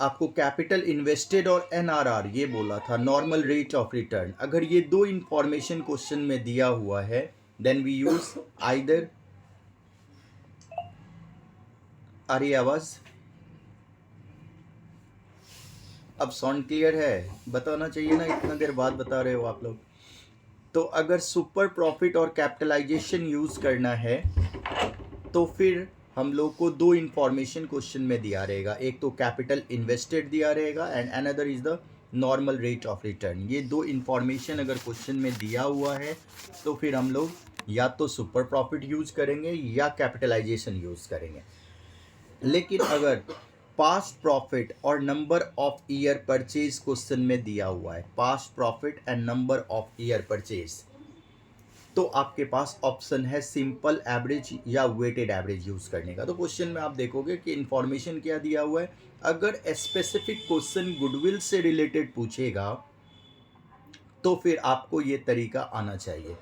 आपको capital invested और NRR ये बोला था, नॉर्मल रेट ऑफ रिटर्न। अगर ये दो इंफॉर्मेशन क्वेश्चन में दिया हुआ है देन वी यूज आइदर, आ रही आवाज? अब साउंड क्लियर है? बताना चाहिए ना, इतना देर बाद बता रहे हो आप लोग। तो अगर सुपर प्रॉफिट और कैपिटलाइजेशन यूज करना है तो फिर हम लोग को दो इंफॉर्मेशन क्वेश्चन में दिया रहेगा, एक तो कैपिटल इन्वेस्टेड दिया रहेगा and another is the normal rate of return. ये दो इंफॉर्मेशन अगर क्वेश्चन में दिया हुआ है तो फिर हम लोग या तो सुपर प्रॉफिट यूज करेंगे या कैपिटलाइजेशन यूज करेंगे। लेकिन अगर पास्ट प्रॉफिट और number of year purchase question में दिया हुआ है, past profit and number of year purchase, तो आपके पास ऑप्शन है सिंपल एवरेज या वेटेड एवरेज यूज करने का। तो क्वेश्चन में आप देखोगे कि इंफॉर्मेशन क्या दिया हुआ है। अगर स्पेसिफिक क्वेश्चन गुडविल से रिलेटेड पूछेगा तो फिर आपको ये तरीका आना चाहिए।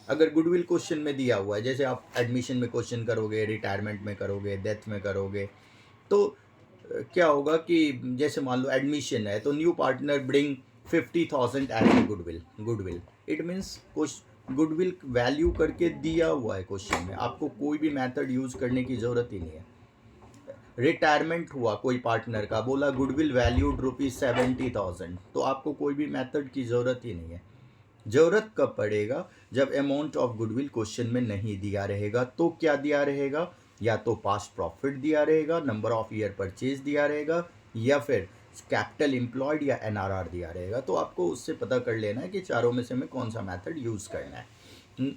अगर गुडविल क्वेश्चन में दिया हुआ है, जैसे आप एडमिशन में क्वेश्चन करोगे, रिटायरमेंट में करोगे, डेथ में करोगे, तो क्या होगा कि जैसे मान लो एडमिशन है तो new partner bring 50,000 as a goodwill. Goodwill it means goodwill value करके दिया हुआ है क्वेश्चन में, आपको कोई भी मेथड यूज करने की जरूरत ही नहीं है। रिटायरमेंट हुआ कोई पार्टनर का, बोला गुडविल वैल्यूड ₹70,000, तो आपको कोई भी मेथड की जरूरत ही नहीं है। जरूरत कब पड़ेगा? जब अमाउंट ऑफ गुडविल क्वेश्चन में नहीं दिया रहेगा। तो क्या दिया रहेगा? या तो पास्ट प्रॉफिट दिया रहेगा, नंबर ऑफ ईयर परचेज दिया रहेगा, या फिर कैपिटल एम्प्लॉयड या एनआरआर दिया रहेगा। तो आपको उससे पता कर लेना है कि चारों में से हमें कौन सा मेथड यूज करना है।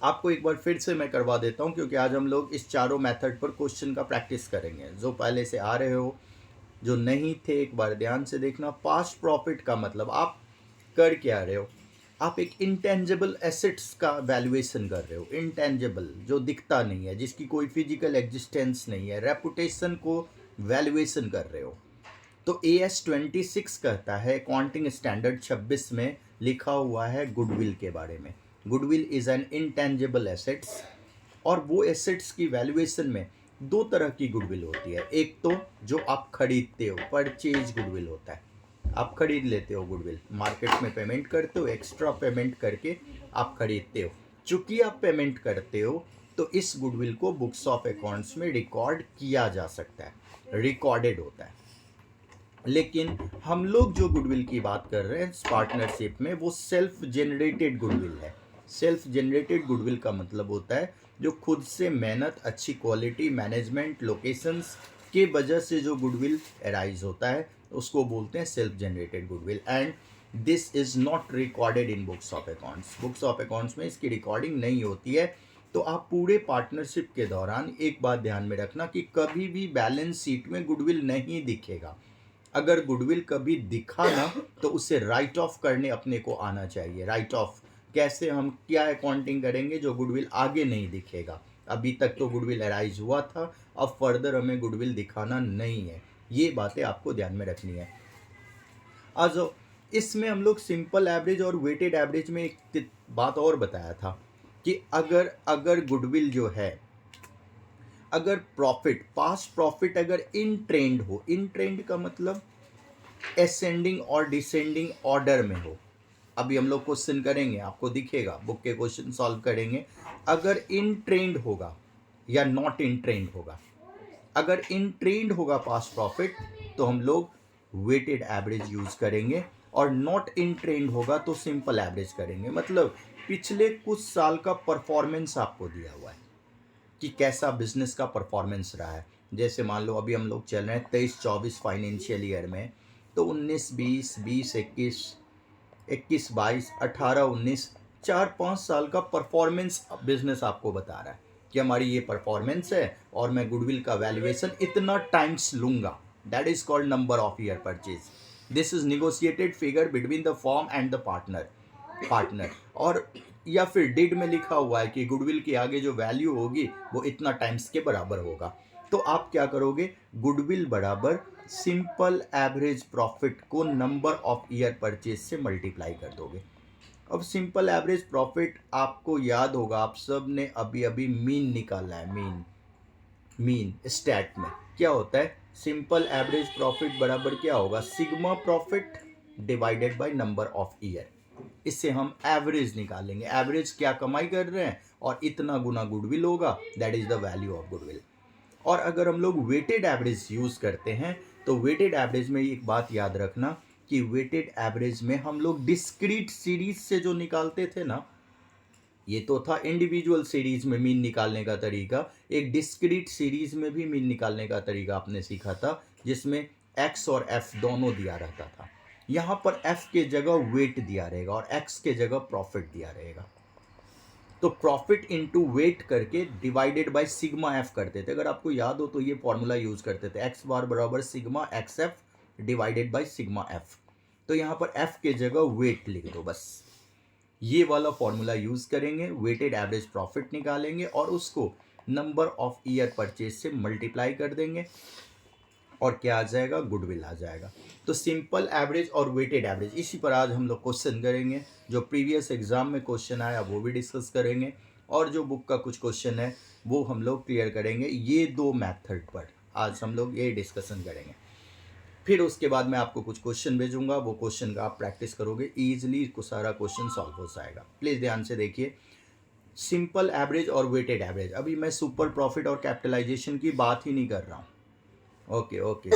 आपको एक बार फिर से मैं करवा देता हूं, क्योंकि आज हम लोग इस चारों मेथड पर क्वेश्चन का प्रैक्टिस करेंगे। जो पहले से आ रहे हो, जो नहीं थे, एक बार ध्यान से देखना। पास्ट प्रॉफिट का मतलब आप कर क्या रहे हो? आप एक इंटेंजिबल एसेट्स का वैल्यूएशन कर रहे हो। इंटेंजिबल जो दिखता नहीं है, जिसकी कोई फिजिकल एग्जिस्टेंस नहीं है, रेपुटेशन को वैल्यूएशन कर रहे हो। तो AS 26 कहता है, अकाउंटिंग स्टैंडर्ड 26 में लिखा हुआ है गुडविल के बारे में। Goodwill is an intangible assets, और वो एसेट्स की वैल्यूएशन में दो तरह की गुडविल होती है। एक तो जो आप खरीदते हो, परचेज गुडविल होता है, आप खरीद लेते हो गुडविल, मार्केट में पेमेंट करते हो, एक्स्ट्रा पेमेंट करके आप खरीदते हो। चूंकि आप पेमेंट करते हो तो इस गुडविल को बुक्स ऑफ अकाउंट्स में रिकॉर्ड किया जा सकता है, रिकॉर्डेड होता है। लेकिन हम लोग जो गुडविल की बात कर रहे हैं पार्टनरशिप में, वो सेल्फ जनरेटेड गुडविल है। सेल्फ जनरेटेड गुडविल का मतलब होता है जो खुद से मेहनत, अच्छी क्वालिटी, मैनेजमेंट, लोकेशंस के वजह से जो गुडविल अराइज होता है उसको बोलते हैं self generated goodwill. And this is not recorded in books of accounts. Books of accounts में इसकी रिकॉर्डिंग नहीं होती है। तो आप पूरे पार्टनरशिप के दौरान एक बात ध्यान में रखना कि कभी भी बैलेंस शीट में गुडविल नहीं दिखेगा। अगर गुडविल कभी दिखा ना तो उसे राइट ऑफ करने अपने को आना चाहिए। राइट ऑफ कैसे, हम क्या अकाउंटिंग करेंगे जो गुडविल आगे नहीं दिखेगा। अभी तक तो गुडविल अराइज हुआ था, अब फर्दर हमें गुडविल दिखाना नहीं है। ये बातें आपको ध्यान में रखनी है। आज इसमें हम लोग सिंपल एवरेज और वेटेड एवरेज में एक बात और बताया था कि अगर गुडविल जो है, अगर प्रॉफिट, पास्ट प्रॉफिट अगर इन ट्रेंड हो, इन ट्रेंड का मतलब असेंडिंग और डिसेंडिंग ऑर्डर में हो। अभी हम लोग क्वेश्चन करेंगे, आपको दिखेगा, बुक के क्वेश्चन सॉल्व करेंगे। अगर इन ट्रेंड होगा या नॉट इन ट्रेंड होगा। अगर इन ट्रेंड होगा पास्ट प्रॉफिट तो हम लोग वेटेड एवरेज यूज करेंगे, और नॉट इन ट्रेंड होगा तो सिंपल एवरेज करेंगे। मतलब पिछले कुछ साल का परफॉर्मेंस आपको दिया हुआ है कि कैसा बिजनेस का परफॉर्मेंस रहा है। जैसे मान लो अभी हम लोग चल रहे हैं 23-24 फाइनेंशियल ईयर में, तो 19-20, 20-21, 21-22, 18-19, 4-5 साल का परफॉर्मेंस बिजनेस आपको बता रहा है कि हमारी ये परफॉर्मेंस है और मैं गुडविल का वैल्यूएशन इतना टाइम्स लूंगा। That is called number of year purchase. This is negotiated figure between the firm and the partner. और या फिर डिड में लिखा हुआ है कि गुडविल के आगे जो वैल्यू होगी वो इतना टाइम्स के बराबर होगा। तो आप क्या करोगे? गुडविल बराबर सिंपल एवरेज प्रॉफिट को नंबर ऑफ ईयर परचेज से मल्टीप्लाई कर दोगे। अब सिंपल एवरेज प्रॉफिट आपको याद होगा, आप सब ने अभी अभी मीन निकाला है। मीन स्टैट में क्या होता है? सिंपल एवरेज प्रॉफिट बराबर क्या होगा, sigma profit divided by number of year. इससे हम एवरेज निकालेंगे, एवरेज क्या कमाई कर रहे हैं और इतना गुना गुडविल होगा, that is the value of goodwill. और अगर हम लोग वेटेड एवरेज यूज करते हैं तो वेटेड एवरेज में एक बात याद रखना कि वेटेड एवरेज में हम लोग डिस्क्रीट सीरीज से जो निकालते थे ना, ये तो था इंडिविजुअल सीरीज में मीन निकालने का तरीका, एक डिस्क्रीट सीरीज में भी मीन निकालने का तरीका आपने सीखा था, जिसमें एक्स और एफ दोनों दिया रहता था। यहां पर एफ के जगह वेट दिया रहेगा और एक्स के जगह प्रॉफिट दिया रहेगा। तो प्रॉफिट इनटू वेट करके डिवाइडेड बाय सिग्मा एफ करते थे। अगर आपको याद हो तो ये फॉर्मूला यूज करते थे, एक्स बार बराबर sigma x F divided by sigma F. तो यहां पर एफ के जगह वेट लिख दो, बस ये वाला फॉर्मूला यूज करेंगे, वेटेड एवरेज प्रॉफिट निकालेंगे और उसको नंबर ऑफ ईयर परचेज से मल्टीप्लाई कर देंगे और क्या आ जाएगा, गुडविल आ जाएगा। तो सिंपल एवरेज और वेटेड एवरेज, इसी पर आज हम लोग क्वेश्चन करेंगे। जो प्रीवियस एग्जाम में क्वेश्चन आया वो भी डिस्कस करेंगे और जो बुक का कुछ क्वेश्चन है वो हम लोग क्लियर करेंगे। ये दो मेथड पर आज हम लोग ये डिस्कशन करेंगे। फिर उसके बाद मैं आपको कुछ क्वेश्चन भेजूंगा, वो क्वेश्चन का आप प्रैक्टिस करोगे, ईजिली सारा क्वेश्चन सॉल्व हो जाएगा। प्लीज़ ध्यान से देखिए, सिंपल एवरेज और वेटेड एवरेज। अभी मैं सुपर प्रॉफिट और कैपिटलाइजेशन की बात ही नहीं कर रहा हूँ। ओके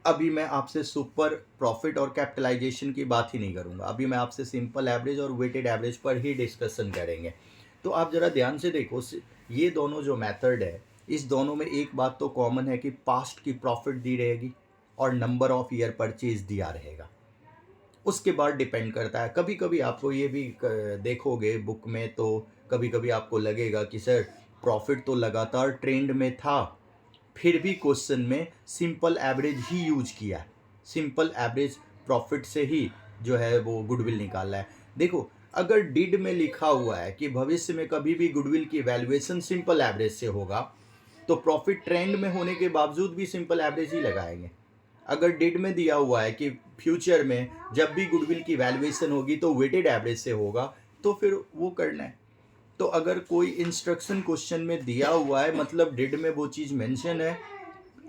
अभी मैं आपसे सुपर प्रॉफिट और कैपिटलाइजेशन की बात ही नहीं करूंगा, अभी मैं आपसे सिंपल एवरेज और वेटेड एवरेज पर ही डिस्कशन करेंगे। तो आप ज़रा ध्यान से देखो, ये दोनों जो मेथड है, इस दोनों में एक बात तो कॉमन है कि पास्ट की प्रॉफिट दी रहेगी और नंबर ऑफ ईयर परचेज दिया रहेगा। उसके बाद डिपेंड करता है, कभी कभी आपको ये भी देखोगे बुक में, तो कभी कभी आपको लगेगा कि सर प्रॉफिट तो लगातार ट्रेंड में था, फिर भी क्वेश्चन में सिंपल एवरेज ही यूज किया है, सिंपल एवरेज प्रॉफिट से ही जो है वो गुडविल निकाला है। देखो, अगर डिड में लिखा हुआ है कि भविष्य में कभी भी गुडविल की वैल्यूएशन सिंपल एवरेज से होगा, तो प्रॉफिट ट्रेंड में होने के बावजूद भी सिंपल एवरेज ही लगाएंगे। अगर डिड में दिया हुआ है कि फ्यूचर में जब भी गुडविल की वैल्यूएशन होगी तो वेटेड एवरेज से होगा, तो फिर वो करना है। तो अगर कोई इंस्ट्रक्शन क्वेश्चन में दिया हुआ है, मतलब डिड में वो चीज़ मेंशन है,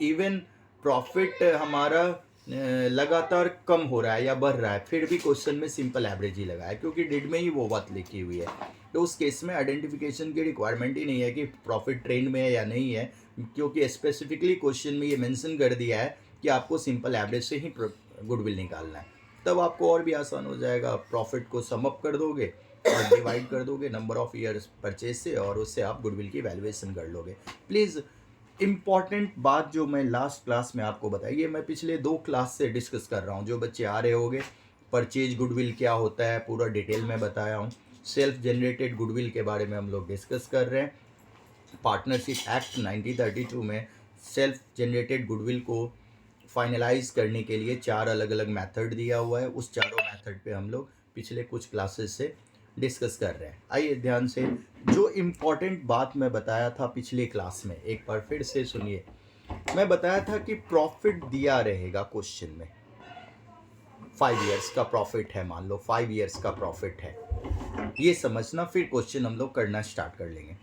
इवन प्रॉफिट हमारा लगातार कम हो रहा है या बढ़ रहा है, फिर भी क्वेश्चन में सिंपल एवरेज ही लगा है, क्योंकि डिड में ही वो बात लिखी हुई है। तो उस केस में आइडेंटिफिकेशन की रिक्वायरमेंट ही नहीं है कि प्रॉफिट ट्रेंड में है या नहीं है, क्योंकि स्पेसिफिकली क्वेश्चन में ये मेंशन कर दिया है कि आपको सिंपल एवरेज से ही गुडविल निकालना है। तब आपको और भी आसान हो जाएगा, प्रॉफिट को सम अप कर दोगे और डिवाइड कर दोगे नंबर ऑफ ईयर्स परचेज से और उससे आप गुडविल की वैल्यूएशन कर लोगे। प्लीज़, इम्पॉर्टेंट बात जो मैं लास्ट क्लास में आपको बताई, ये मैं पिछले 2 क्लास से डिस्कस कर रहा हूँ। जो बच्चे आ रहे होंगे, परचेज गुडविल क्या होता है पूरा डिटेल में बताया हूँ। सेल्फ जनरेटेड गुडविल के बारे में हम लोग डिस्कस कर रहे हैं। पार्टनरशिप एक्ट 1932 में सेल्फ जनरेटेड गुडविल को फाइनलाइज करने के लिए 4 अलग अलग मेथड दिया हुआ है। उस चारों मेथड पे हम लोग पिछले कुछ क्लासेस से डिस्कस कर रहे हैं। आइए ध्यान से, जो इम्पोर्टेंट बात मैं बताया था पिछले क्लास में एक बार फिर से सुनिए। मैं बताया था कि प्रॉफिट दिया रहेगा क्वेश्चन में, 5 इयर्स का प्रॉफिट है, मान लो 5 इयर्स का प्रॉफिट है, ये समझना, फिर क्वेश्चन हम लोग करना स्टार्ट कर लेंगे।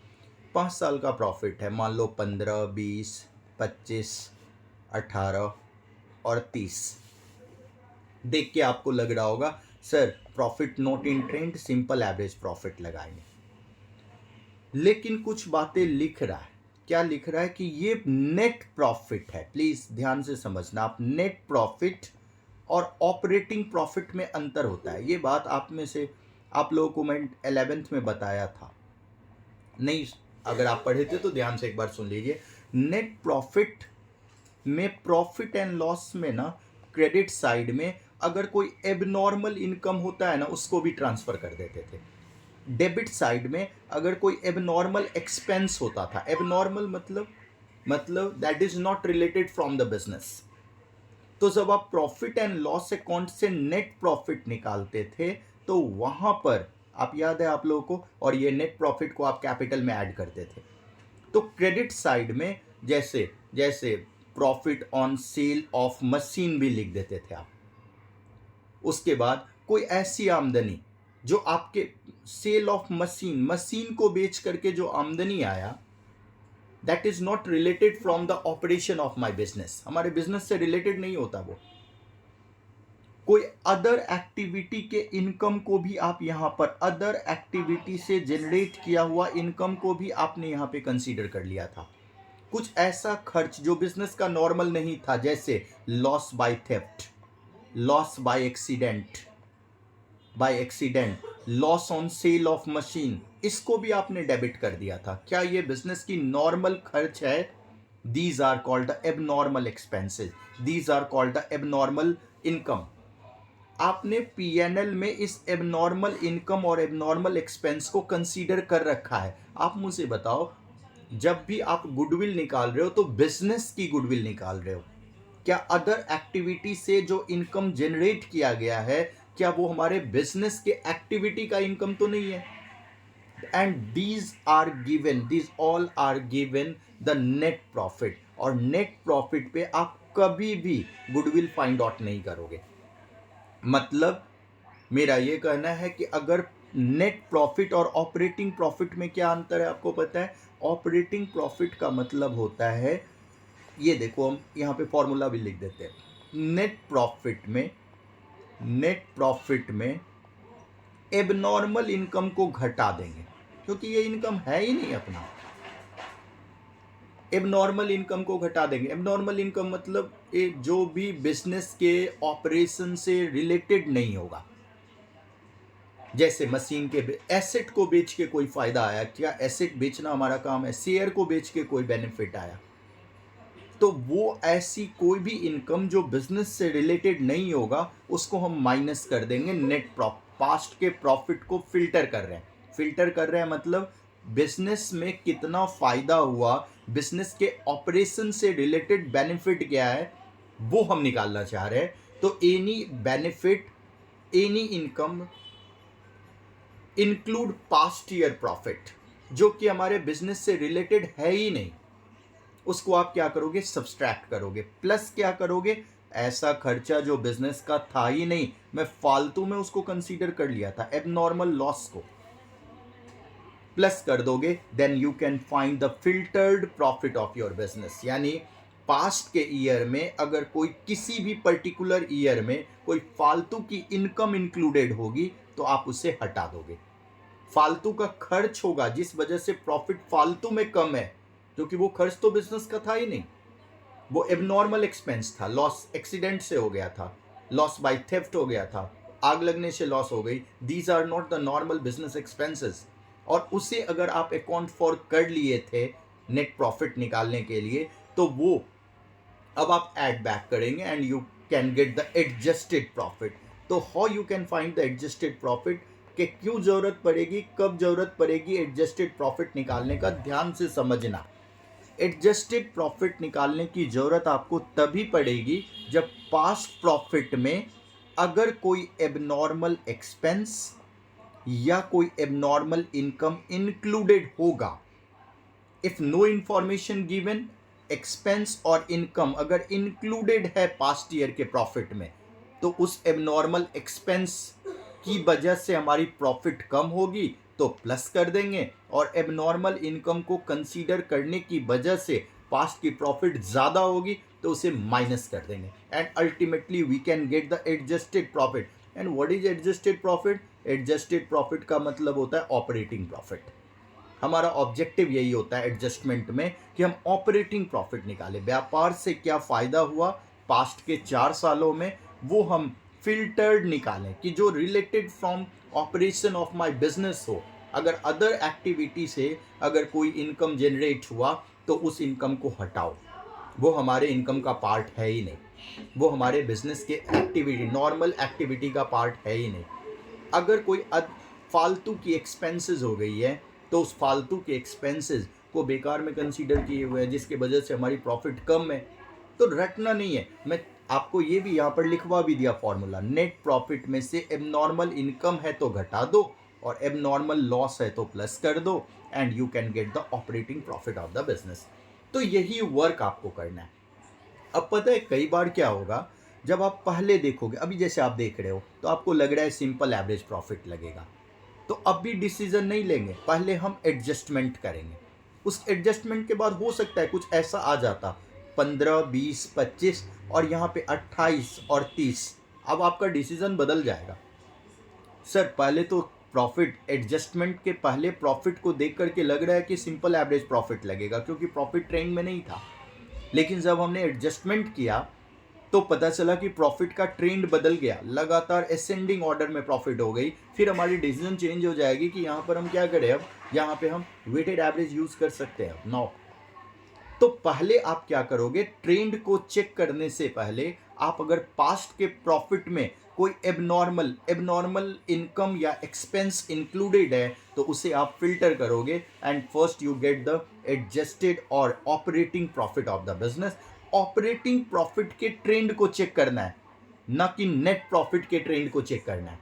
5 साल का प्रॉफिट है, मान लो 15, 20, 25, 18 और 30। देख के आपको लग रहा होगा sir profit not in trend, simple average profit लगाएंगे। लेकिन कुछ बातें लिख रहा है, क्या लिख रहा है कि ये नेट प्रॉफिट है। प्लीज ध्यान से समझना, आप नेट प्रॉफिट और ऑपरेटिंग प्रॉफिट में अंतर होता है। ये बात आप में से आप लोगों को मैं 11th में बताया था, नहीं अगर आप पढ़े थे तो ध्यान से एक बार सुन लीजिए। नेट प्रॉफिट में प्रॉफिट एंड लॉस में ना, क्रेडिट साइड में अगर कोई एबनॉर्मल इनकम होता है ना, उसको भी ट्रांसफर कर देते थे। डेबिट साइड में अगर कोई एबनॉर्मल एक्सपेंस होता था, एबनॉर्मल मतलब that is not related from the business, तो जब आप प्रॉफिट एंड लॉस अकाउंट से नेट प्रॉफिट निकालते थे तो वहां पर, आप याद है आप लोगों को, और ये नेट प्रॉफिट को आप कैपिटल में ऐड करते थे। तो क्रेडिट साइड में जैसे जैसे profit on sale of machine भी लिख देते थे आप। उसके बाद कोई ऐसी आमदनी जो आपके सेल ऑफ मशीन को बेच करके जो आमदनी आया, that is not related from the operation of my business, हमारे बिजनेस से रिलेटेड नहीं होता वो। कोई अदर एक्टिविटी के इनकम को भी आप यहां पर, अदर एक्टिविटी से जनरेट किया हुआ इनकम को भी आपने यहां पे कंसीडर कर लिया था। कुछ ऐसा खर्च जो बिजनेस का नॉर्मल नहीं था, जैसे loss by theft, loss by accident, loss on sale of machine, इसको भी आपने डेबिट कर दिया था। क्या ये बिजनेस की नॉर्मल खर्च है? These are called the abnormal expenses, these are called the abnormal income. आपने पीएनएल में इस एबनॉर्मल इनकम और एबनॉर्मल एक्सपेंस को कंसीडर कर रखा है। आप मुझे बताओ, जब भी आप गुडविल निकाल रहे हो तो बिजनेस की गुडविल निकाल रहे हो, क्या अदर एक्टिविटी से जो इनकम जनरेट किया गया है, क्या वो हमारे बिजनेस के एक्टिविटी का इनकम तो नहीं है? And these all are given the net profit, और नेट प्रॉफिट पे आप कभी भी गुडविल फाइंड आउट नहीं करोगे। मतलब मेरा ये कहना है कि अगर नेट प्रॉफिट और ऑपरेटिंग प्रॉफिट में क्या अंतर है आपको पता है? ऑपरेटिंग प्रॉफिट का मतलब होता है, ये देखो हम यहाँ पे फॉर्मूला भी लिख देते हैं, नेट प्रॉफिट में एबनॉर्मल इनकम को घटा देंगे, क्योंकि ये इनकम है ही नहीं अपना। एबनॉर्मल इनकम को घटा देंगे। एबनॉर्मल इनकम मतलब जो भी बिजनेस के ऑपरेशन से रिलेटेड नहीं होगा, जैसे मशीन के एसेट को बेच के कोई फायदा आया, क्या एसेट बेचना हमारा काम है? शेयर को बेच के कोई बेनिफिट आया, तो वो ऐसी कोई भी इनकम जो बिजनेस से रिलेटेड नहीं होगा उसको हम माइनस कर देंगे। नेट पास्ट के प्रॉफिट को फिल्टर कर रहे हैं मतलब बिजनेस में कितना फायदा हुआ, बिजनेस के ऑपरेशन से रिलेटेड बेनिफिट क्या है, वो हम निकालना चाह रहे हैं। तो any benefit, any income include past year profit, जो कि हमारे बिजनेस से रिलेटेड है ही नहीं, उसको आप क्या करोगे? सब्सट्रैक्ट करोगे। प्लस क्या करोगे? ऐसा खर्चा जो बिजनेस का था ही नहीं, मैं फालतू में उसको कंसीडर कर लिया था, एबनॉर्मल लॉस को प्लस कर दोगे। Then you can find the filtered profit of your business. यानी पास्ट के ईयर में अगर कोई किसी भी पर्टिकुलर ईयर में कोई फालतू की इनकम इंक्लूडेड होगी तो आप उसे हटा दोगे। फालतू का खर्च होगा जिस वजह से प्रॉफिट फालतू में कम है, क्योंकि वो खर्च तो बिजनेस का था ही नहीं, वो एबनॉर्मल एक्सपेंस था, लॉस एक्सीडेंट से हो गया था, लॉस बाय थेफ्ट हो गया था, आग लगने से लॉस हो गई। These are not the normal business expenses, और उसे अगर आप अकाउंट फॉर कर लिए थे नेट प्रॉफिट निकालने के लिए, तो वो अब आप ऐड बैक करेंगे and you can get the adjusted profit. तो how you can find the adjusted profit, कि क्यों जरूरत पड़ेगी, कब जरूरत पड़ेगी एडजस्टेड प्रॉफिट निकालने का, ध्यान से समझना। एडजस्टेड प्रॉफिट निकालने की जरूरत आपको तभी पड़ेगी जब पास्ट प्रॉफिट में अगर कोई एबनॉर्मल एक्सपेंस या कोई एबनॉर्मल इनकम इंक्लूडेड होगा। If no information given, expense और इनकम अगर इंक्लूडेड है पास्ट ईयर के प्रॉफिट में, तो उस एबनॉर्मल एक्सपेंस की वजह से हमारी प्रॉफिट कम होगी तो प्लस कर देंगे, और एबनॉर्मल इनकम को कंसीडर करने की वजह से पास्ट की प्रॉफिट ज़्यादा होगी तो उसे माइनस कर देंगे, and ultimately we can get the adjusted profit. And what is adjusted profit? Adjusted profit का मतलब होता है ऑपरेटिंग प्रॉफिट। हमारा ऑब्जेक्टिव यही होता है एडजस्टमेंट में कि हम ऑपरेटिंग प्रॉफिट निकालें, व्यापार से क्या फ़ायदा हुआ पास्ट के 4 सालों में, वो हम फिल्टर्ड निकालें कि जो related from operation of my business हो। अगर अदर एक्टिविटी से अगर कोई इनकम जनरेट हुआ तो उस इनकम को हटाओ, वो हमारे इनकम का पार्ट है ही नहीं, वो हमारे बिजनेस के एक्टिविटी, नॉर्मल एक्टिविटी का पार्ट है ही नहीं। अगर कोई फालतू की एक्सपेंसेस हो गई है तो उस फालतू के एक्सपेंसेस को बेकार में कंसीडर किए हुए हैं, जिसके वजह से हमारी प्रॉफिट कम है, तो रटना नहीं है। मैं आपको ये भी यहाँ पर लिखवा भी दिया फॉर्मूला, नेट प्रॉफिट में से एबनॉर्मल इनकम है तो घटा दो और एबनॉर्मल लॉस है तो प्लस कर दो, and you can get the operating profit of the business. तो यही वर्क आपको करना है। अब पता है कई बार क्या होगा, जब आप पहले देखोगे, अभी जैसे आप देख रहे हो तो आपको लग रहा है सिंपल एवरेज प्रॉफिट लगेगा, तो अब भी डिसीजन नहीं लेंगे, पहले हम एडजस्टमेंट करेंगे। उस एडजस्टमेंट के बाद हो सकता है कुछ ऐसा आ जाता 15, 20, 25 और यहाँ पे 28 और 30, अब आपका डिसीजन बदल जाएगा। सर पहले तो प्रॉफिट एडजस्टमेंट के पहले प्रॉफिट को देख करके लग रहा है कि सिंपल एवरेज प्रॉफिट लगेगा क्योंकि प्रॉफिट ट्रेंड में नहीं था, लेकिन जब हमने एडजस्टमेंट किया तो पता चला कि प्रॉफिट का ट्रेंड बदल गया, लगातार असेंडिंग ऑर्डर में प्रॉफिट हो गई। फिर हमारी डिसीजन चेंज हो जाएगी कि यहाँ पर हम क्या करें, अब यहाँ पे हम वेटेड एवरेज यूज कर सकते हैं। नाउ तो पहले आप क्या करोगे, ट्रेंड को चेक करने से पहले आप अगर पास्ट के प्रॉफिट में कोई एबनॉर्मल इनकम या एक्सपेंस इंक्लूडेड है तो उसे आप फिल्टर करोगे and first you get the adjusted और operating profit of the business. Operating profit के ट्रेंड को चेक करना है, ना कि नेट प्रॉफिट के ट्रेंड को चेक करना है।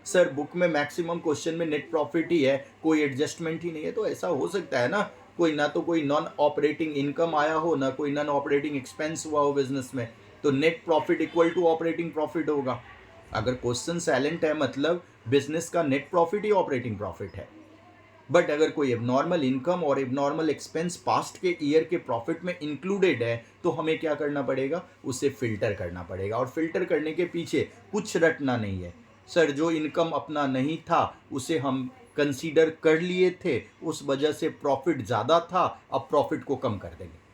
सर बुक में मैक्सिमम क्वेश्चन में नेट प्रॉफिट ही है, कोई एडजस्टमेंट ही नहीं है, तो ऐसा हो सकता है ना, कोई ना तो कोई नॉन ऑपरेटिंग इनकम आया हो, ना कोई नॉन ऑपरेटिंग एक्सपेंस हुआ हो बिजनेस में, तो net profit equal to operating profit होगा। अगर क्वेश्चन साइलेंट है मतलब बिजनेस का नेट प्रॉफिट ही ऑपरेटिंग प्रॉफिट है। बट अगर कोई एबनॉर्मल इनकम और एबनॉर्मल एक्सपेंस पास्ट के ईयर के प्रॉफिट में इंक्लूडेड है तो हमें क्या करना पड़ेगा, उसे फिल्टर करना पड़ेगा। और फिल्टर करने के पीछे कुछ रटना नहीं है। सर जो इनकम अपना नहीं था उसे हम कंसीडर कर लिए थे, उस वजह से प्रॉफिट ज़्यादा था, अब प्रॉफिट को कम कर देंगे।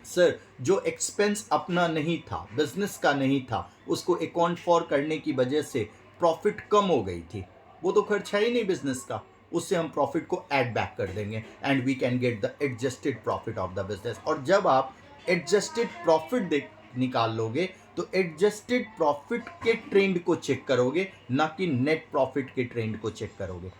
सर जो एक्सपेंस अपना नहीं था, बिजनेस का नहीं था, उसको अकाउंट फॉर करने की वजह से प्रॉफिट कम हो गई थी, वो तो खर्च है ही नहीं बिजनेस का, उससे हम प्रॉफिट को ऐड बैक कर देंगे and we can get the adjusted profit of the business. और जब आप एडजस्टेड प्रॉफिट निकाल लोगे तो एडजस्टेड प्रॉफिट के ट्रेंड को चेक करोगे, ना कि नेट प्रॉफिट के ट्रेंड को चेक करोगे।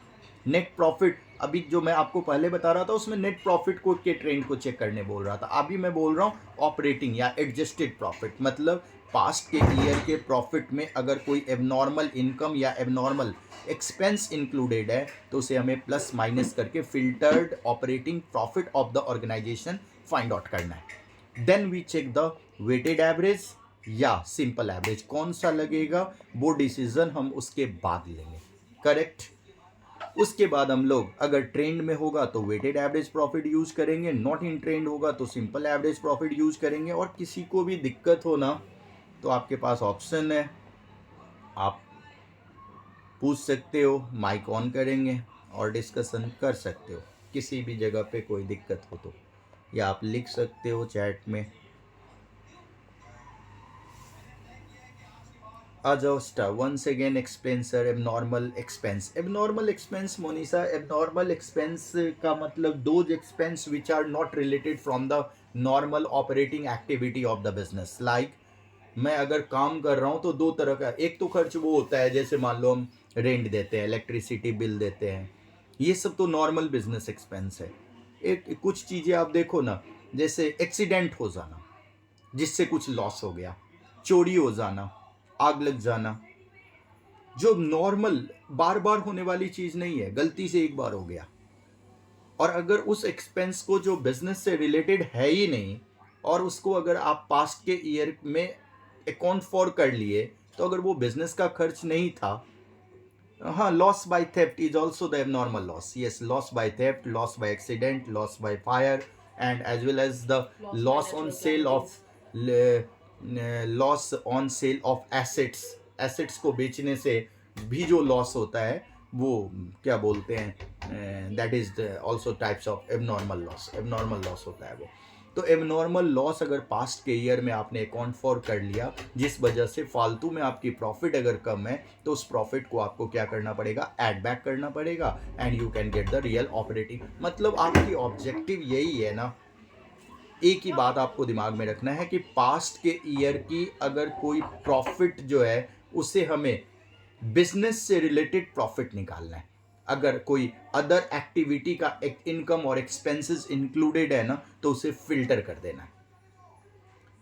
नेट प्रॉफिट अभी जो मैं आपको पहले बता रहा था उसमें नेट प्रॉफिट को के ट्रेंड को चेक करने बोल रहा था, अभी मैं बोल रहा हूँ ऑपरेटिंग या एडजस्टेड प्रॉफिट, मतलब पास्ट के ईयर के प्रॉफिट में अगर कोई एबनॉर्मल इनकम या एबनॉर्मल एक्सपेंस इंक्लूडेड है तो उसे हमें प्लस माइनस करके filtered operating profit of the organisation find out करना है। Then we check the weighted average या सिंपल एवरेज, कौन सा लगेगा वो डिसीजन हम उसके बाद लेंगे। करेक्ट। उसके बाद हम लोग अगर ट्रेंड में होगा तो वेटेड एवरेज प्रॉफिट यूज करेंगे, नॉट इन ट्रेंड होगा तो सिंपल एवरेज प्रॉफिट यूज करेंगे। और किसी को भी दिक्कत हो ना तो आपके पास ऑप्शन है, आप पूछ सकते हो, माइक ऑन करेंगे और डिस्कशन कर सकते हो। किसी भी जगह पे कोई दिक्कत हो तो, या आप लिख सकते हो चैट में। आ जाओ star once again explain sir abnormal expense. Abnormal expense Monisa, abnormal expense का मतलब those expense which are not related from the normal operating activity of the business. Like मैं अगर काम कर रहा हूँ तो दो तरह का, एक तो खर्च वो होता है जैसे मान लो हम रेंट देते हैं, इलेक्ट्रिसिटी बिल देते हैं, ये सब तो नॉर्मल बिजनेस एक्सपेंस है। एक कुछ चीज़ें आप देखो ना, जैसे एक्सीडेंट हो जाना जिससे कुछ लॉस हो गया, चोरी हो जाना, आग लग जाना, जो नॉर्मल बार बार होने वाली चीज़ नहीं है, गलती से एक बार हो गया। और अगर उस एक्सपेंस को जो बिजनेस से रिलेटेड है ही नहीं और उसको अगर आप पास्ट के ईयर में अकाउंट फॉर कर लिए तो अगर वो बिजनेस का खर्च नहीं था, हाँ, loss by theft is also the abnormal loss. Yes, loss by theft, loss by accident, loss by fire and as well as the loss on sale of loss on sale of assets. Assets को बेचने से भी जो loss होता है वो क्या बोलते हैं, that is also types of abnormal loss. Abnormal loss होता है वो। तो एबनॉर्मल लॉस अगर पास्ट के ईयर में आपने अकाउंट फॉर कर लिया जिस वजह से फालतू में आपकी प्रॉफिट अगर कम है तो उस प्रॉफिट को आपको क्या करना पड़ेगा, ऐड बैक करना पड़ेगा and you can get the real operating. मतलब आपकी ऑब्जेक्टिव यही है ना, एक ही बात आपको दिमाग में रखना है कि पास्ट के ईयर की अगर कोई प्रॉफिट जो है उसे हमें बिजनेस से रिलेटेड प्रॉफिट निकालना है। अगर कोई अदर एक्टिविटी का इनकम और एक्सपेंसेस इंक्लूडेड है ना तो उसे फिल्टर कर देना है।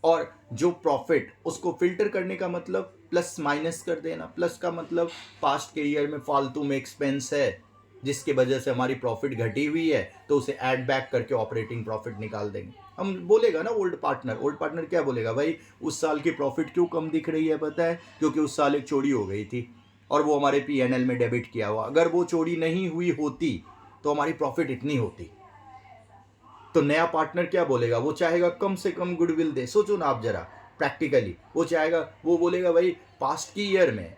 और जो प्रॉफिट उसको फिल्टर करने का मतलब प्लस माइनस कर देना। प्लस का मतलब पास्ट के ईयर में फालतू में एक्सपेंस है जिसके वजह से हमारी प्रॉफिट घटी हुई है तो उसे ऐड बैक करके ऑपरेटिंग प्रॉफिट निकाल देंगे। हम बोलेगा ना ओल्ड पार्टनर क्या बोलेगा, भाई उस साल की प्रॉफिट क्यों कम दिख रही है, पता है क्योंकि उस साल एक चोरी हो गई थी और वो हमारे P&L में डेबिट किया हुआ। अगर वो चोरी नहीं हुई होती तो हमारी प्रॉफिट इतनी होती। तो नया पार्टनर क्या बोलेगा, वो चाहेगा कम से कम गुडविल दे। सोचो ना आप जरा प्रैक्टिकली, वो चाहेगा, वो बोलेगा भाई पास्ट की ईयर में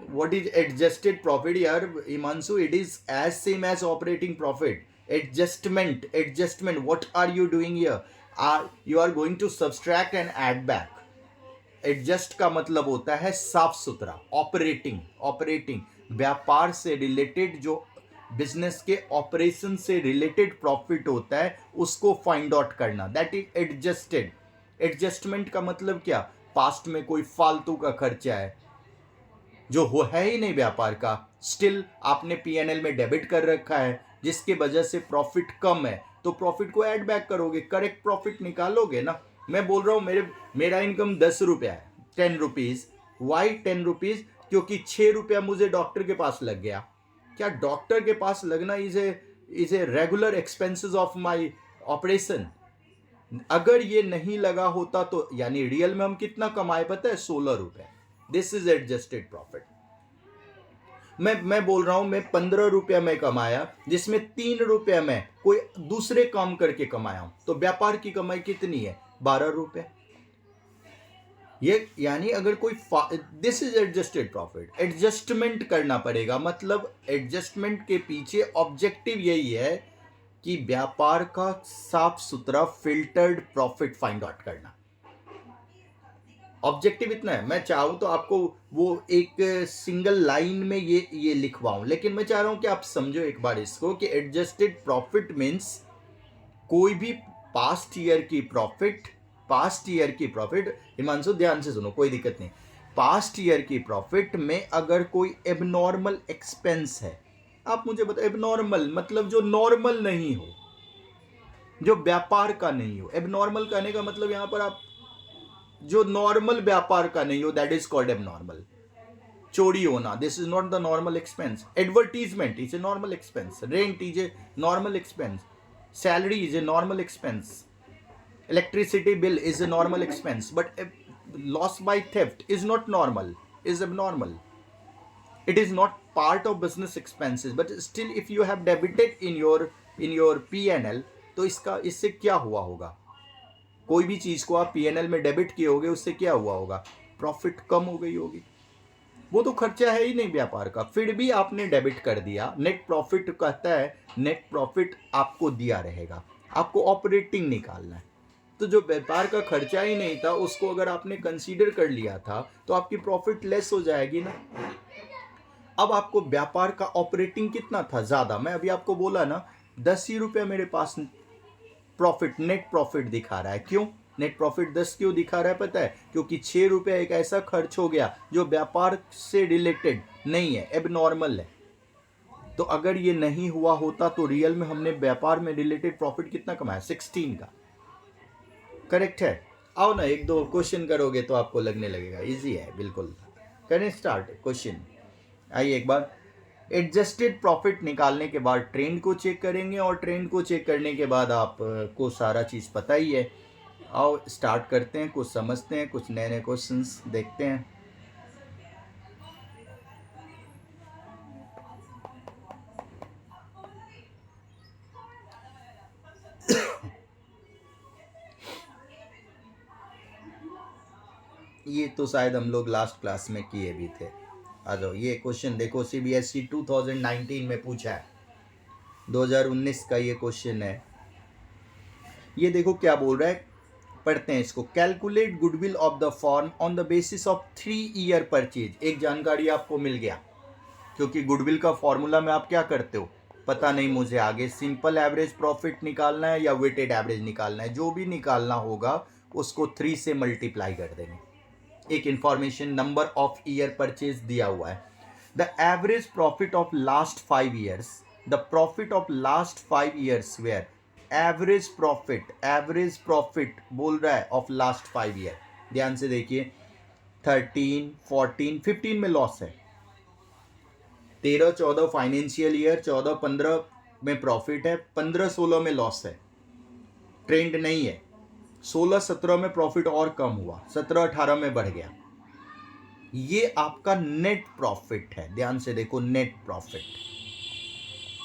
व्हाट इज एडजस्टेड प्रॉफिट यार Himanshu, it is as same as operating profit. Adjustment what are you doing here, you are going to subtract and add back. Adjust का मतलब होता है साफ सुथरा। ऑपरेटिंग व्यापार से रिलेटेड, जो बिजनेस के ऑपरेशन से रिलेटेड प्रॉफिट होता है उसको फाइंड आउट करना, दैट इज एडजस्टेड। एडजस्टमेंट का मतलब क्या, पास्ट में कोई फालतू का खर्चा है जो हो है ही नहीं व्यापार का, स्टिल आपने पीएनएल में डेबिट कर रखा है, जिसके वजह से प्रॉफिट कम है, तो प्रॉफिट को ऐड बैक करोगे, करेक्ट प्रॉफिट निकालोगे ना। मैं बोल रहा हूँ मेरा इनकम 10 रुपया है, 10 रुपीज। वाई 10 रुपीज, क्योंकि 6 रुपया मुझे डॉक्टर के पास लग गया। क्या डॉक्टर के पास लगना is a regular expenses of my operation? अगर ये नहीं लगा होता तो यानी रियल में हम कितना कमाए पता है, 16 रुपए। This is adjusted profit. मैं बोल रहा हूं मैं 15 रुपया में कमाया, जिसमें 3 रुपया में कोई दूसरे काम करके कमाया हूं, तो व्यापार की कमाई कितनी है, 12 रुपये। ये यानी अगर कोई this is adjusted profit. Adjustment करना पड़ेगा, मतलब एडजस्टमेंट के पीछे ऑब्जेक्टिव यही है कि व्यापार का साफ सुथरा फिल्टर्ड प्रॉफिट फाइंड आउट करना। ऑब्जेक्टिव इतना है। मैं चाहूँ तो आपको वो एक सिंगल लाइन में ये लिखवाऊं, लेकिन मैं चाह रहा हूं कि आप समझो एक बार इसको कि एडजस्टेड प्रॉफिट मीन्स कोई भी पास्ट ईयर की प्रॉफिट, हिमांशु ध्यान से सुनो, कोई दिक्कत नहीं। पास्ट ईयर की प्रॉफिट में अगर कोई एबनॉर्मल एक्सपेंस है, आप मुझे बताओ, एबनॉर्मल मतलब जो नॉर्मल नहीं हो, जो व्यापार का नहीं हो। एबनॉर्मल कहने का मतलब यहां पर आप जो नॉर्मल व्यापार का नहीं हो, दैट इज कॉल्ड एबनॉर्मल। चोरी होना, this is not the normal expense. Advertisement is a normal expense. Rent is a normal expense. Salary is a normal expense. Electricity bill is a normal expense, but loss by theft is not normal, is abnormal. It is not part of business expenses, but still if you have debited in your P&L, तो इससे क्या हुआ होगा, कोई भी चीज को आप P&L में डेबिट किए होगे, उससे क्या हुआ होगा, प्रॉफिट कम हो गई होगी। वो तो खर्चा है ही नहीं व्यापार का, फिर भी आपने डेबिट कर दिया। नेट प्रॉफिट कहता है, नेट प्रॉफिट आपको दिया रहेगा, आपको ऑपरेटिंग निकालना है। तो जो व्यापार का खर्चा ही नहीं था उसको अगर आपने कंसीडर कर लिया था तो आपकी प्रॉफिट लेस हो जाएगी ना। अब आपको व्यापार का ऑपरेटिंग कितना था, ज्यादा। मैं अभी आपको बोला ना 10 ही रुपया मेरे पास प्रॉफिट, नेट प्रॉफिट दिखा रहा है। क्यों नेट प्रॉफिट 10 क्यों दिखा रहा है पता है, क्योंकि 6 रुपया एक ऐसा खर्च हो गया जो व्यापार से रिलेटेड नहीं है, एबनॉर्मल है। तो अगर ये नहीं हुआ होता तो रियल में हमने व्यापार में रिलेटेड प्रॉफिट कितना कमाया, 16 का। करेक्ट है। आओ ना, एक दो क्वेश्चन करोगे तो आपको लगने लगेगा इजी है, बिल्कुल। करें स्टार्ट क्वेश्चन। आइए एक बार एडजस्टेड प्रॉफिट निकालने के बाद ट्रेंड को चेक करेंगे, और ट्रेंड को चेक करने के बाद आपको सारा चीज़ पता ही है। आओ स्टार्ट करते हैं, कुछ समझते हैं, कुछ नए नए क्वेश्चंस देखते हैं। ये तो शायद हम लोग लास्ट क्लास में किए भी थे। आ जाओ, ये क्वेश्चन देखो, CBSE 2019 में पूछा है, 2019 का ये क्वेश्चन है। ये देखो क्या बोल रहा है, पढ़ते हैं इसको। Calculate goodwill of the firm on the basis of 3 year purchase. एक जानकारी आपको मिल गया, क्योंकि गुडविल का फॉर्मूला में आप क्या करते हो पता नहीं मुझे, आगे सिंपल एवरेज प्रॉफिट निकालना है या वेटेड एवरेज निकालना है, जो भी निकालना होगा उसको 3 से मल्टीप्लाई कर देंगे। एक information, number of year purchase दिया हुआ है। The average profit of last 5 years, the profit of last 5 years where average profit बोल रहा है ऑफ लास्ट 5 ईयर। ध्यान से देखिए, 13, 14, 15 में लॉस है, 13, 14 फाइनेंशियल ईयर, 14, 15 में प्रॉफिट है, 15, 16 में लॉस है, ट्रेंड नहीं है। 16, 17 में प्रॉफिट और कम हुआ, 17, 18 में बढ़ गया। ये आपका नेट प्रॉफिट है। ध्यान से देखो, net profit,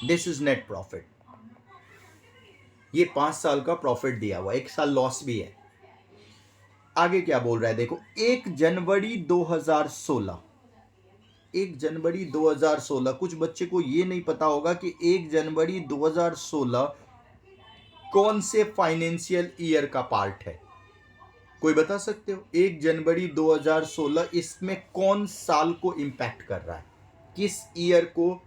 this is net profit. ये 5 साल का प्रॉफिट दिया हुआ, 1 साल लॉस भी है। आगे क्या बोल रहा है देखो, 1 जनवरी 2016, 1 जनवरी 2016, कुछ बच्चे को ये नहीं पता होगा कि 1 जनवरी 2016 कौन से फाइनेंशियल ईयर का पार्ट है। कोई बता सकते हो 1 जनवरी 2016 इसमें कौन साल को इंपैक्ट कर रहा है, किस ईयर को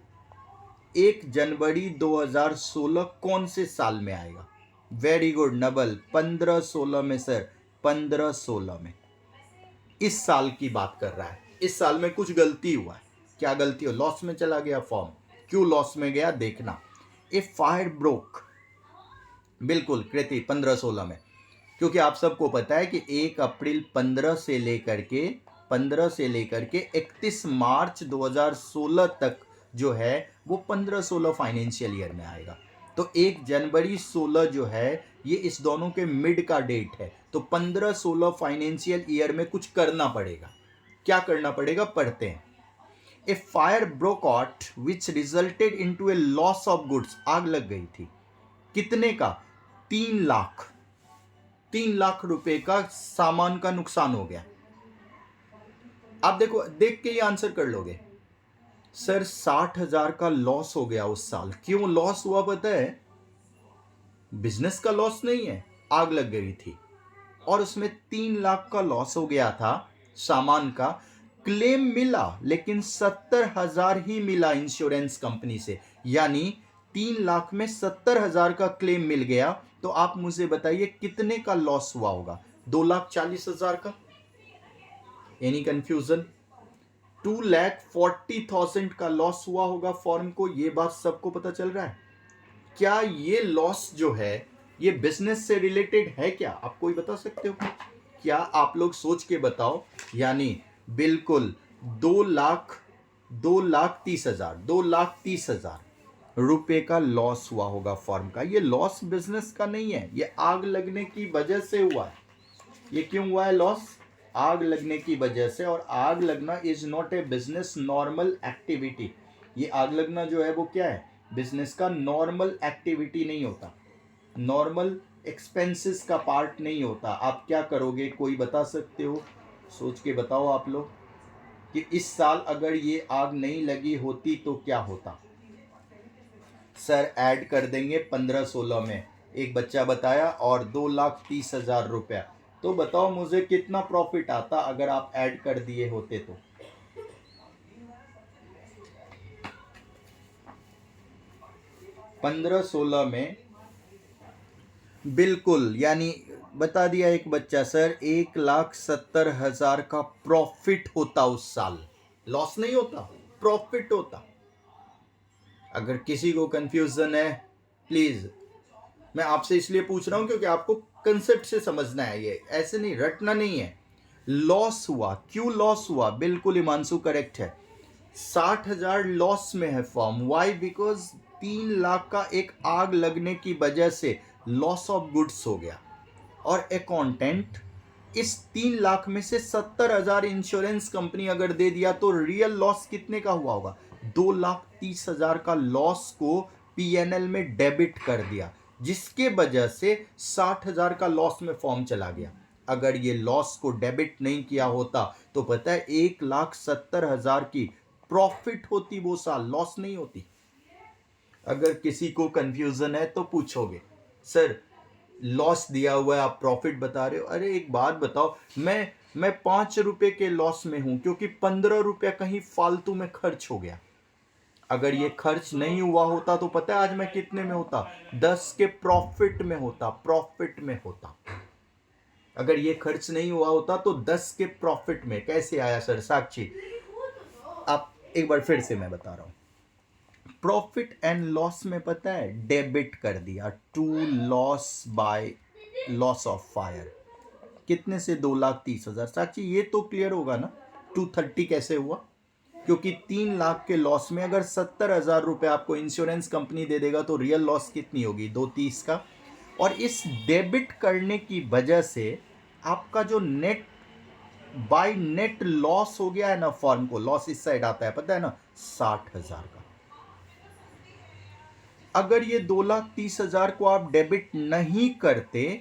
1 जनवरी 2016 कौन से साल में आएगा? वेरी गुड नबल, 15-16 में सर, 15-16 में। इस साल की बात कर रहा है। इस साल में कुछ गलती हुआ है। क्या गलती हो? लॉस में चला गया फॉर्म। क्यों लॉस में गया देखना। ए फायर ब्रोक, बिल्कुल कृति 15-16 में, क्योंकि आप सबको पता है कि 1 अप्रैल 15 से लेकर के 31 मार्च 2016 तक जो है वो 15-16 फाइनेंशियल ईयर में आएगा। तो 1 जनवरी 16 जो है ये इस दोनों के मिड का डेट है। तो 15-16 फाइनेंशियल ईयर में कुछ करना पड़ेगा। क्या करना पड़ेगा पढ़ते हैं। A fire broke out which resulted into a loss of goods, आग लग गई थी। कितने का? 3 लाख रुपए का सामान का नुकसान हो गया। आप देखो, देख के ये आंसर कर लोगे। सर 60,000 का लॉस हो गया उस साल। क्यों लॉस हुआ पता है? बिजनेस का लॉस नहीं है, आग लग गई थी और उसमें 3 लाख का लॉस हो गया था सामान का। क्लेम मिला लेकिन 70,000 ही मिला इंश्योरेंस कंपनी से, यानी 3 लाख में 70,000 का क्लेम मिल गया। तो आप मुझे बताइए कितने का लॉस हुआ होगा? 2,40,000 का। Any confusion? 2,40,000 का लॉस हुआ होगा फॉर्म को। ये बात सबको पता चल रहा है? क्या ये लॉस जो है ये बिजनेस से रिलेटेड है क्या? आप कोई बता सकते हो क्या? आप लोग सोच के बताओ। यानी बिल्कुल 2,30,000 रुपए का लॉस हुआ होगा फॉर्म का। ये लॉस बिजनेस का नहीं है, ये आग लगने की वजह से हुआ है। ये क्यों हुआ है लॉस? आग लगने की वजह से। और आग लगना is not a business normal activity. ये आग लगना जो है वो क्या है? बिजनेस का नॉर्मल एक्टिविटी नहीं होता, नॉर्मल एक्सपेंसेस का पार्ट नहीं होता। आप क्या करोगे कोई बता सकते हो? सोच के बताओ आप लोग कि इस साल अगर ये आग नहीं लगी होती तो क्या होता? सर ऐड कर देंगे 15-16 में, एक बच्चा बताया, और 2,30,000 रुपया। तो बताओ मुझे कितना प्रॉफिट आता अगर आप ऐड कर दिए होते तो? पंद्रह 16 में बिल्कुल, यानी बता दिया एक बच्चा, सर 1,70,000 का प्रॉफिट होता उस साल। लॉस नहीं होता, प्रॉफिट होता। अगर किसी को कंफ्यूजन है प्लीज, मैं आपसे इसलिए पूछ रहा हूं क्योंकि आपको कंसेप्ट से समझना है, ये ऐसे नहीं, रटना नहीं है। लॉस हुआ, क्यों लॉस हुआ? बिल्कुल हिमांशु करेक्ट है। 60,000 लॉस में है फॉर्म। वाई? बिकॉज 3 लाख का एक आग लगने की वजह से लॉस ऑफ गुड्स हो गया। और अकाउंटेंट इस 3 लाख में से 70,000 इंश्योरेंस कंपनी अगर दे दिया तो रियल लॉस कितने का हुआ होगा? 2,30,000 का लॉस को पीएनएल में डेबिट कर दिया, जिसके वजह से 60,000 का लॉस में फॉर्म चला गया। अगर ये लॉस को डेबिट नहीं किया होता तो पता है 1,70,000 की प्रॉफिट होती वो साल, लॉस नहीं होती। अगर किसी को कंफ्यूजन है तो पूछोगे, सर लॉस दिया हुआ है आप प्रॉफिट बता रहे हो। अरे एक बात बताओ, मैं 5 रुपए के लॉस में हूं क्योंकि 15 रुपया कहीं फालतू में खर्च हो गया। अगर ये खर्च नहीं हुआ होता तो पता है आज मैं कितने में होता? 10 के प्रॉफिट में होता, प्रॉफिट में होता। अगर ये खर्च नहीं हुआ होता तो 10 के प्रॉफिट में कैसे आया सर? साक्षी आप एक बार फिर से मैं बता रहा हूं। प्रॉफिट एंड लॉस में पता है डेबिट कर दिया, to loss by loss of fire. कितने से? 2,30,000। साक्षी ये तो क्लियर होगा ना 230 कैसे हुआ? क्योंकि 3 लाख के लॉस में अगर 70,000 रुपये आपको इंश्योरेंस कंपनी दे देगा तो रियल लॉस कितनी होगी? 230 का। और इस डेबिट करने की वजह से आपका जो नेट बाय नेट लॉस हो गया है ना, फॉर्म को लॉस इस साइड आता है पता है ना, 60,000 का। अगर ये 2,30,000 को आप डेबिट नहीं करते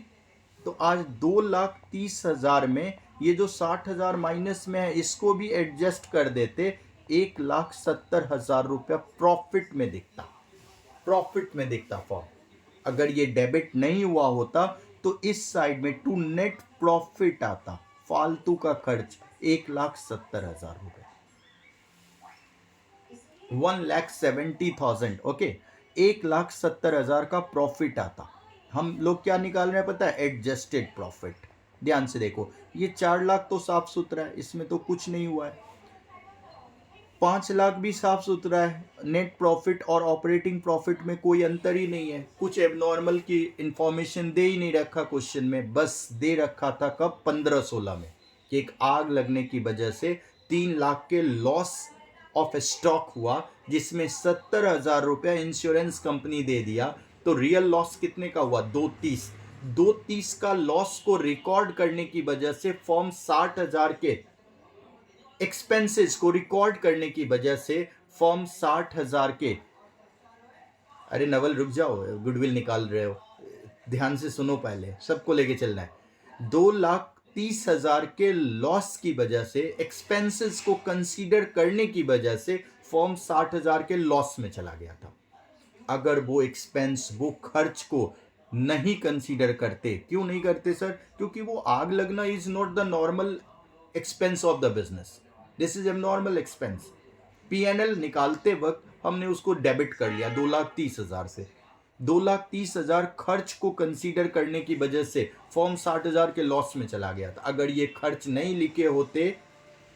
तो आज 2,30,000 में ये जो 60,000 माइनस में है इसको भी एडजस्ट कर देते, 1,70,000 रुपया प्रॉफिट में दिखता फॉर्म। अगर ये डेबिट नहीं हुआ होता तो इस साइड में टू नेट प्रॉफिट आता, फालतू का खर्च 1,70,000 रुपए, 1,70,000। ओके, 1,70,000 का प्रॉफिट आता। हम लोग क्या निकाल रहे हैं पता है? Adjusted profit. ध्यान से देखो, ये 4 लाख तो साफ सुथरा है, इसमें तो कुछ नहीं हुआ है। 5 लाख भी साफ सुथरा है। नेट प्रॉफिट और ऑपरेटिंग प्रॉफिट में कोई अंतर ही नहीं है। कुछ एबनॉर्मल की इंफॉर्मेशन दे ही नहीं रखा क्वेश्चन में, बस दे रखा था कब? 15-16 में, कि एक आग लगने की वजह से 3 लाख के लॉस ऑफ स्टॉक हुआ, जिसमें 70,000 रुपया इंश्योरेंस कंपनी दे दिया। तो रियल लॉस कितने का हुआ? 230 का लॉस को रिकॉर्ड करने की वजह से फॉर्म 60,000 के एक्सपेंसेस को रिकॉर्ड करने की वजह से फॉर्म 60,000 के, अरे नवल रुक जाओ, गुडविल निकाल रहे हो, ध्यान से सुनो, पहले सबको लेके चलना है। 2,30,000 के लॉस की वजह से, एक्सपेंसेस को कंसीडर करने की वजह से फॉर्म 60,000 के लॉस में चला गया था। अगर वो एक्सपेंस, वो खर्च को नहीं कंसीडर करते, क्यों नहीं करते सर? क्योंकि वो आग लगना is not the normal expense of the business, this is abnormal expense. PNL निकालते वक्त हमने उसको डेबिट कर लिया 2,30,000 से। 2,30,000 खर्च को कंसीडर करने की वजह से फॉर्म 60,000 के लॉस में चला गया था। अगर ये खर्च नहीं लिखे होते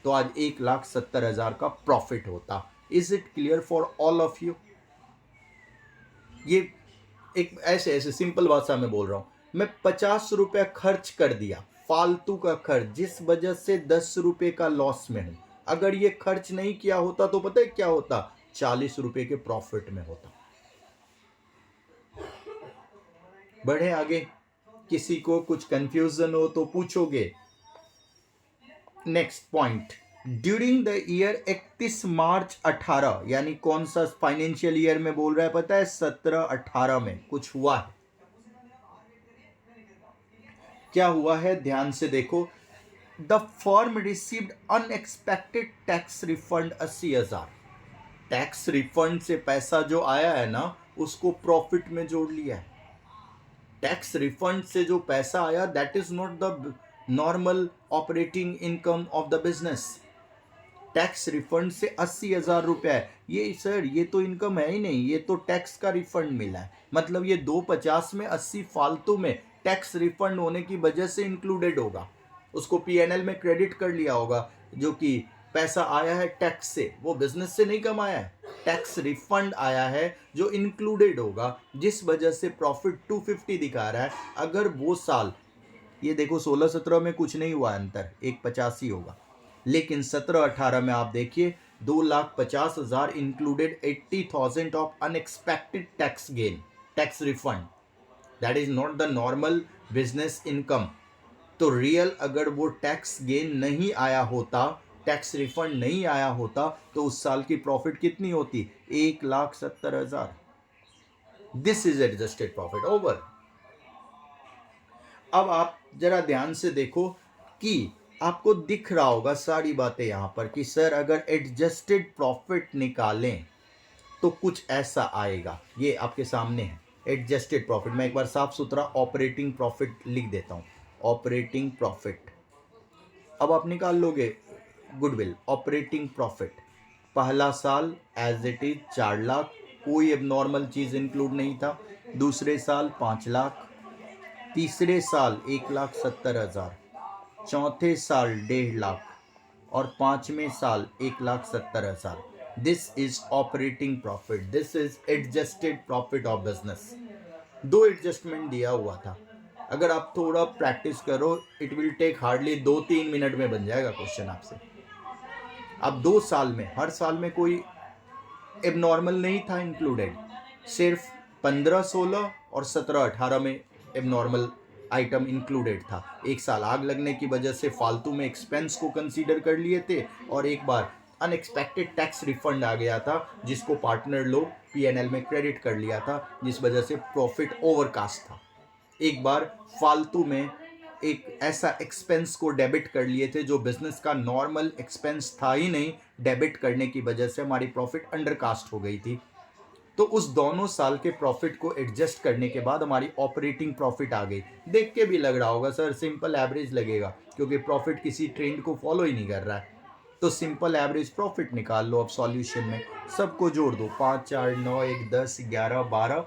तो आज 1,70,000 का प्रॉफिट होता। Is it clear for all of you? ये एक ऐसे सिंपल भाषा में बोल रहा हूं। मैं 50 रुपया खर्च कर दिया, फालतू का खर्च, जिस वजह से 10 रुपए का लॉस में हूं। अगर ये खर्च नहीं किया होता तो पता है क्या होता? 40 रुपए के प्रॉफिट में होता। बढ़े आगे, किसी को कुछ कंफ्यूजन हो तो पूछोगे। Next point, during the year 31 मार्च 18, यानी कौन सा फाइनेंशियल ईयर में बोल रहा है पता है? 17-18 में कुछ हुआ है। क्या हुआ है? ध्यान से देखो। The firm received unexpected tax refund 80,000। Tax refund से पैसा जो आया है ना, उसको प्रॉफिट में जोड़ लिया है। टैक्स रिफंड से जो पैसा आया, that is not the normal operating income of the business. Tax refund से 80,000 रुपया है। ये सर, ये तो इनकम है ही नहीं, ये तो टैक्स का रिफंड मिला है। मतलब ये 250 में 80 फालतू में टैक्स रिफंड होने की वजह से इंक्लूडेड होगा। उसको पीएनएल में क्रेडिट कर लिया होगा, जो कि पैसा आया है टैक्स से, वो बिजनेस से नहीं कमाया है, टैक्स रिफंड आया है जो इंक्लूडेड होगा, जिस वजह से प्रॉफिट 250 दिखा रहा है। अगर वो साल, ये देखो 16-17 में कुछ नहीं हुआ अंतर, 1,85 होगा, लेकिन 17-18 में आप देखिए 2,50,000 included 80,000 of unexpected tax gain, tax refund. That is not the normal business income. तो रियल अगर वो टैक्स गेन नहीं आया होता, टैक्स रिफंड नहीं आया होता, तो उस साल की प्रॉफिट कितनी होती? 1,70,000। This is adjusted profit over. अब आप जरा ध्यान से देखो कि आपको दिख रहा होगा सारी बातें यहां पर, कि सर अगर एडजस्टेड प्रॉफिट निकालें तो कुछ ऐसा आएगा। ये आपके सामने है एडजस्टेड प्रॉफिट। मैं एक बार साफ सुथरा ऑपरेटिंग प्रॉफिट लिख देता हूं, ऑपरेटिंग प्रॉफिट। अब आप निकाल लोगे गुडविल। ऑपरेटिंग प्रॉफिट पहला साल एज इट इज 4 लाख, कोई एबनॉर्मल चीज इंक्लूड नहीं था। दूसरे साल 5 लाख, तीसरे साल 1,70,000, चौथे साल 1.5 लाख और पांचवें साल 1,70,000। This is operating profit, this is adjusted profit of business. 2 adjustment दिया हुआ था। अगर आप थोड़ा प्रैक्टिस करो, it will take hardly 2-3 minute में बन जाएगा क्वेश्चन आपसे। अब 2 साल में, हर साल में कोई एबनॉर्मल नहीं था इंक्लूडेड, सिर्फ 15-16 और 17-18 में एबनॉर्मल आइटम इंक्लूडेड था। एक साल आग लगने की वजह से फालतू में एक्सपेंस को कंसीडर कर लिए थे, और एक बार अनएक्सपेक्टेड टैक्स रिफंड आ गया था, जिसको पार्टनर लोग पीएनएल में क्रेडिट कर लिया था, जिस वजह से प्रॉफिट ओवरकास्ट था। एक बार फालतू में एक ऐसा एक्सपेंस को डेबिट कर लिए थे जो बिजनेस का नॉर्मल एक्सपेंस था ही नहीं, डेबिट करने की वजह से हमारी प्रॉफिट अंडरकास्ट हो गई थी। तो उस दोनों साल के प्रॉफिट को एडजस्ट करने के बाद हमारी ऑपरेटिंग प्रॉफिट आ गई। देख के भी लग रहा होगा सर सिंपल एवरेज लगेगा, क्योंकि प्रॉफिट किसी ट्रेंड को फॉलो ही नहीं कर रहा है। तो सिंपल एवरेज प्रॉफिट निकाल लो अब सॉल्यूशन में, सबको जोड़ दो, 5 4 9 1 10 11 12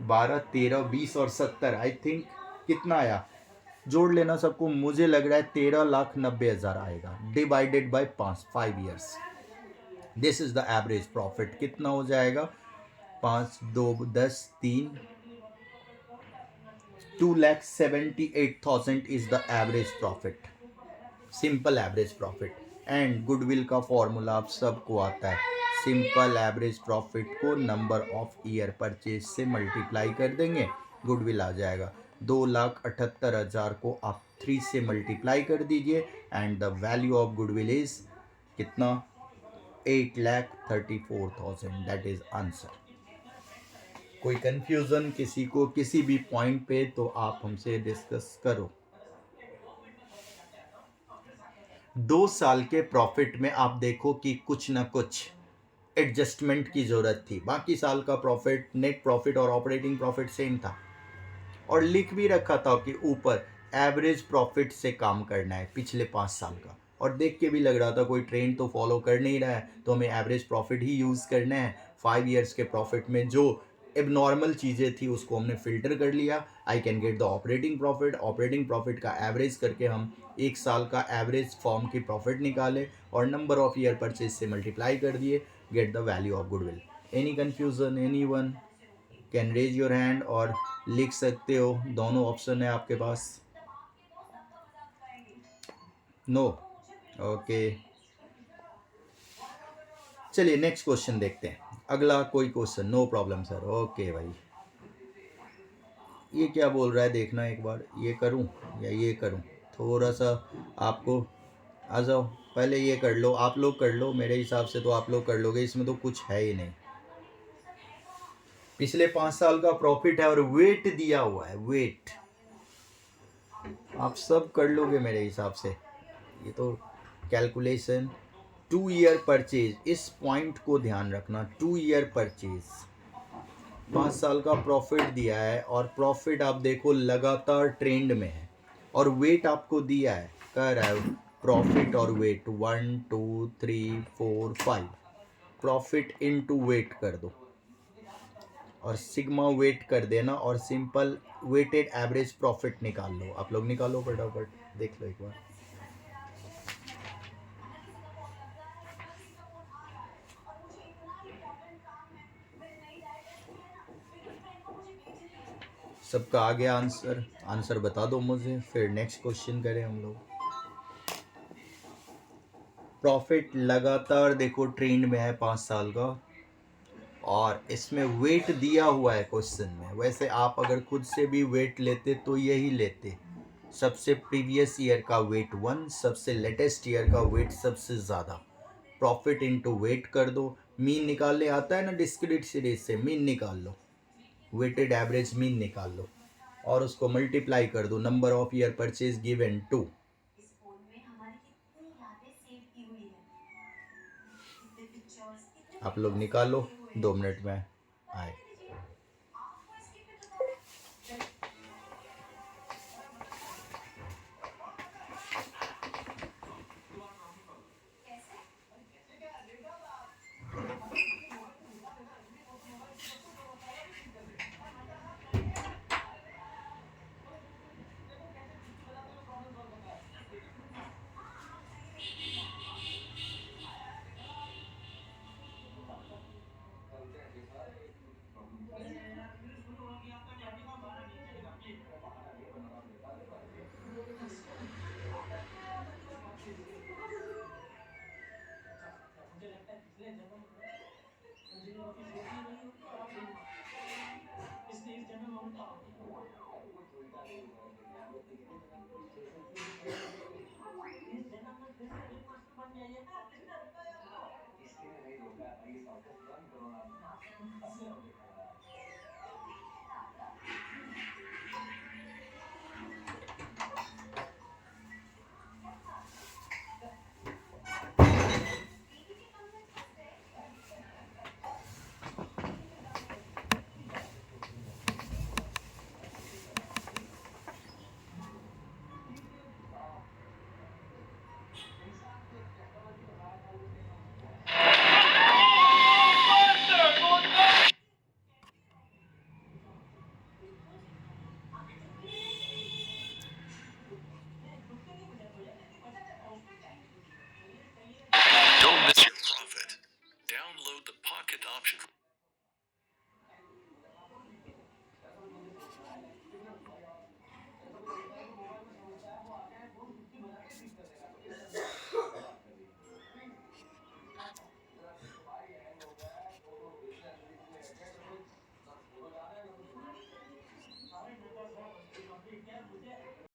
12 13 20 और 70, आई थिंक कितना आया, जोड़ लेना सबको, मुझे लग रहा है 13,90,000 आएगा, divided by 5 years. This is the average profit. कितना हो जाएगा, 5 2 10 3, 2,78,000 is the average profit, simple average profit. And goodwill का फॉर्मूला आप सबको आता है, सिंपल एवरेज प्रॉफिट को नंबर ऑफ ईयर परचेज से मल्टीप्लाई कर देंगे, गुडविल आ जाएगा। 2,78,000 को आप 3 से मल्टीप्लाई कर दीजिए and the value of goodwill is कितना, 8,34,000, दैट इज आंसर। कोई कंफ्यूजन किसी को किसी भी पॉइंट पे तो आप हमसे डिस्कस करो। 2 साल के प्रॉफिट में आप देखो कि कुछ ना कुछ एडजस्टमेंट की जरूरत थी, बाकी साल का प्रॉफिट, नेट प्रॉफिट और ऑपरेटिंग प्रॉफिट सेम था, और लिख भी रखा था कि ऊपर एवरेज प्रॉफिट से काम करना है पिछले 5 साल का, और देख के भी लग रहा था कोई ट्रेंड तो फॉलो कर नहीं रहा है, तो हमें एवरेज प्रॉफिट ही यूज़ करना है। 5 ईयर्स के प्रॉफिट में जो एबनॉर्मल चीज़ें थी उसको हमने फिल्टर कर लिया। I can get the operating profit, operating profit का एवरेज करके हम एक साल का एवरेज फॉर्म की प्रॉफिट निकाले और नंबर ऑफ ईयर परचेज से मल्टीप्लाई कर दिए, get the value of goodwill. Any confusion, any one can raise your hand, और लिख सकते हो, दोनों ऑप्शन है आपके पास। नो, ओके, चलिए नेक्स्ट क्वेश्चन देखते हैं, अगला कोई question, no problem sir, okay भाई। ये क्या बोल रहा है देखना एक बार, ये करूं या ये करूं, थोड़ा सा आपको, आ जाओ पहले ये कर लो, आप लोग कर लो, मेरे हिसाब से तो आप लोग कर लोगे, इसमें तो कुछ है ही नहीं। पिछले 5 साल का प्रॉफिट है और वेट दिया हुआ है, वेट आप सब कर लोगे मेरे हिसाब से। ये तो कैलकुलेशन, 2 ईयर परचेज, इस पॉइंट को ध्यान रखना, 2 ईयर परचेज, 5 साल का प्रॉफिट दिया है, और प्रॉफिट आप देखो लगातार ट्रेंड में है, और वेट आपको दिया है, कह रहा है प्रॉफिट और वेट 1 2 3 4 5, प्रॉफिट इनटू वेट कर दो और सिग्मा वेट कर देना, और सिंपल वेटेड एवरेज प्रॉफिट निकाल लो। आप लोग निकालो फटाफट, देख लो एक बार। सबका आ गया आंसर, आंसर बता दो मुझे, फिर नेक्स्ट क्वेश्चन करें हम लोग। प्रॉफिट लगातार देखो ट्रेंड में है 5 साल का, और इसमें वेट दिया हुआ है क्वेश्चन में। वैसे आप अगर खुद से भी वेट लेते तो यही लेते, सबसे प्रीवियस ईयर का वेट 1, सबसे लेटेस्ट ईयर का वेट सबसे ज़्यादा, प्रॉफिट इनटू वेट कर दो, मीन निकालने आता है ना डिस्क्रीट सीरीज से, मीन निकाल लो, वेटेड एवरेज मीन निकाल लो, और उसको मल्टीप्लाई कर दो number of year purchase given 2। आप लोग निकालो, 2 मिनट में आए।